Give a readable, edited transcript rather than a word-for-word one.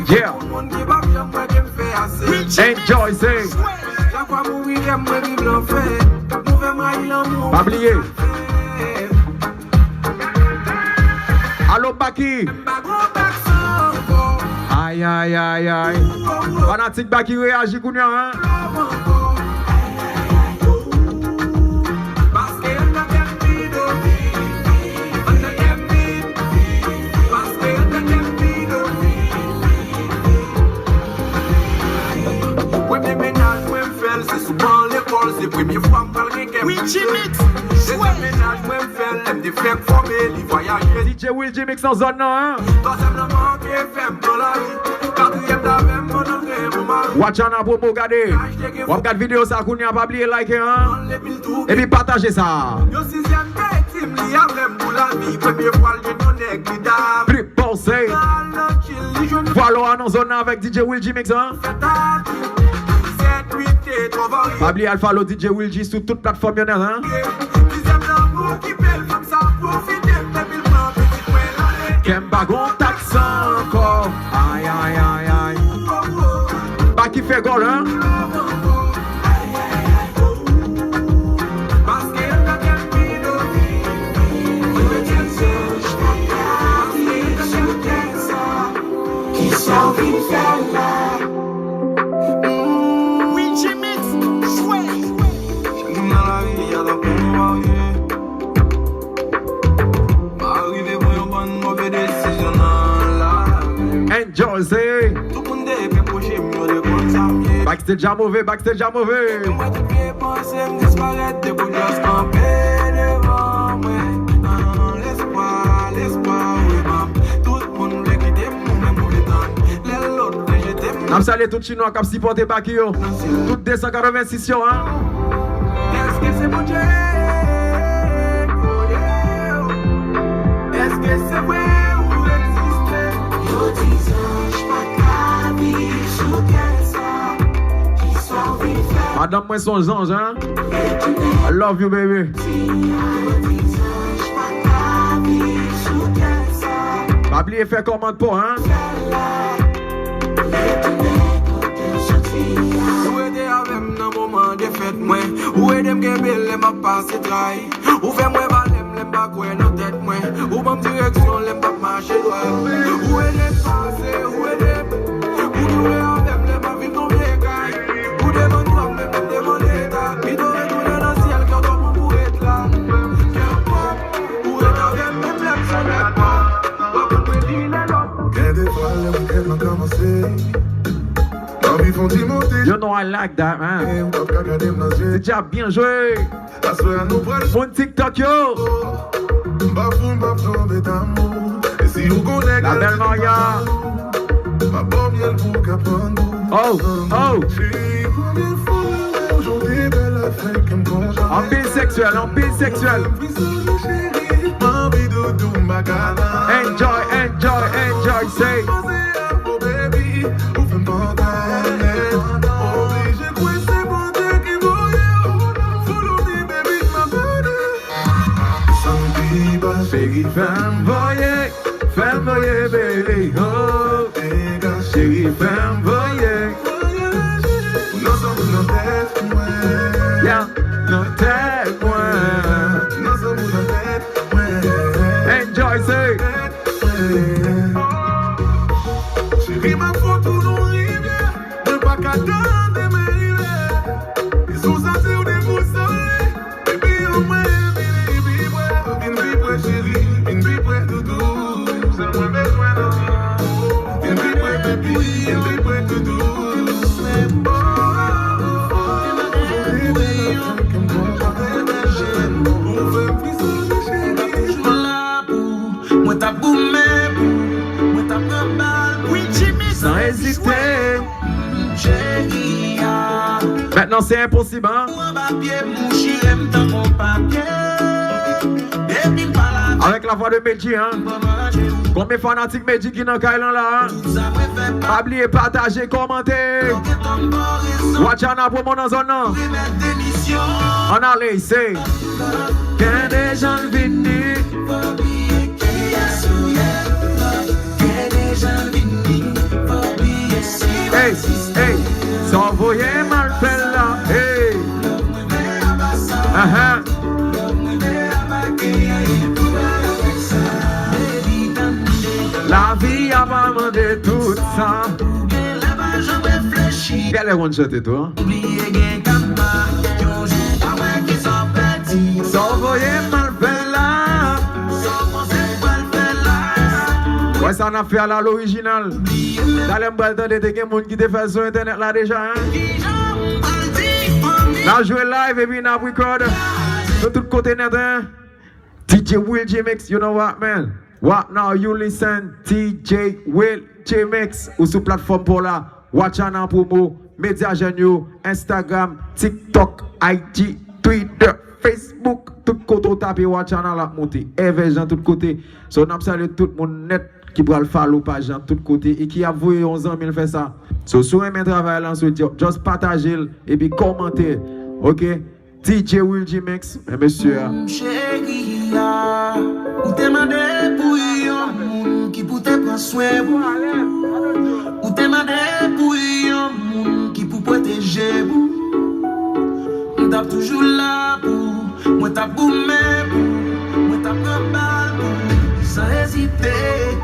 Yeah. Enjoy, say. Pas oublier. Allô, Baki. Aïe, aïe, aïe, aïe. Fanatique Baki réagit, Kounia, hein? DJ Will Jimix en zone non, hein? Watch on a bobo gade. On regarde vidéo ça qu'on n'y a pas oublié like hein? Et puis partagez ça. Flip pensez. Voilà en zone avec DJ Will Jimix hein? Pas oublier Alpha le DJ Will J sur toute plateforme hein? Kemba gon taxe encore. Aïe aïe aïe aïe. Pas qui fait gol hein? Enjoy, say. Backstage à mauvais, backstage à mauvais. Nam salé tout chinois qui a supporté Bakio. Tout 286 hein. Est-ce que c'est bon Dieu? Est-ce que c'est vrai? Madame, moi, son ange, hein? I love you, baby. Pas oublier faire commande pour, hein? Où est-ce avec dans moment de fête, moi? Où est-ce que belle m'a passé trahi? Où fait moi balem, l'aime pas quoi dans tête, moi? Où ma direction, l'aime pas marcher droit? Où est-ce passé? Où est-ce? Où nous est avec, l'aime pas vivre dans les gars? Où demande toi, même demande l'état? Puis toi, retourner dans le ciel, quand on pour être là. Où est avec, même l'aime ça n'est pas. Pas pour me dire les autres. Qu'est-ce fois, le week-end a commencé? You know I like that, man. C'est déjà bien joué. Mon TikTok, yo. La belle Maria. Oh, oh. En pile sexuel, en pile sexuel. Enjoy, enjoy, enjoy, say. Chérie, femme voyez, baby, oh. Chérie, femme voyez. Nous sommes nos têtes, moi. Yeah, nos têtes, moi. Nous sommes nos têtes, moi. Enjoy, say. Chérie, ma photo nous rivière. Ne pas qu'à tendre mes rivières. Ils sont censés ou des moussolets. Baby, au moins. Chérie, une vie près de tout. C'est moi besoin de tout. Une vie près de tout. Une vie près de tout. C'est bon. Moi t'as boumé, moi t'as pas oui Jimmy sans hésiter. Maintenant c'est impossible hein. Avec la voix de Medji, hein? Combien fanatiques Magic qui dans Kailan là? Pas oublier, partager, commenter. Watch out pour mon zone. On allait, c'est. Quand des gens viennent. Hey, hey, sans voyer mal fait là. Hey. La vie a pas demandé tout ça. Quel est mon chanté toi? Sans voyer mal fait là. Ouais, ça on a fait à l'original. Dans les boîtes de des gens qui te fait sur internet là déjà. Now jouer live et puis now record. De tout côté net. DJ Will J Mix, you know what man? What now you listen DJ Will J Mix ou sur plateforme pour la Watch out pour moi, médias géniaux, Instagram, TikTok, IG, Twitter, Facebook, tout côté taper Watch out la monter. Événement tout côté. So n'a salué tout le monde net qui va le follow page de tout côté et qui a voué 11 ans 1000 fait ça. So sur un travail là sur just partager et puis commenter. OK? DJ Will J Mix, monsieur. Ou te mande pou yon moun ki pou te pran soin Ou te mande pou yon moun ki pou protéger vous. On t'a toujours là pour moi t'a boumé pour moi t'a pran bal pour sans hésiter.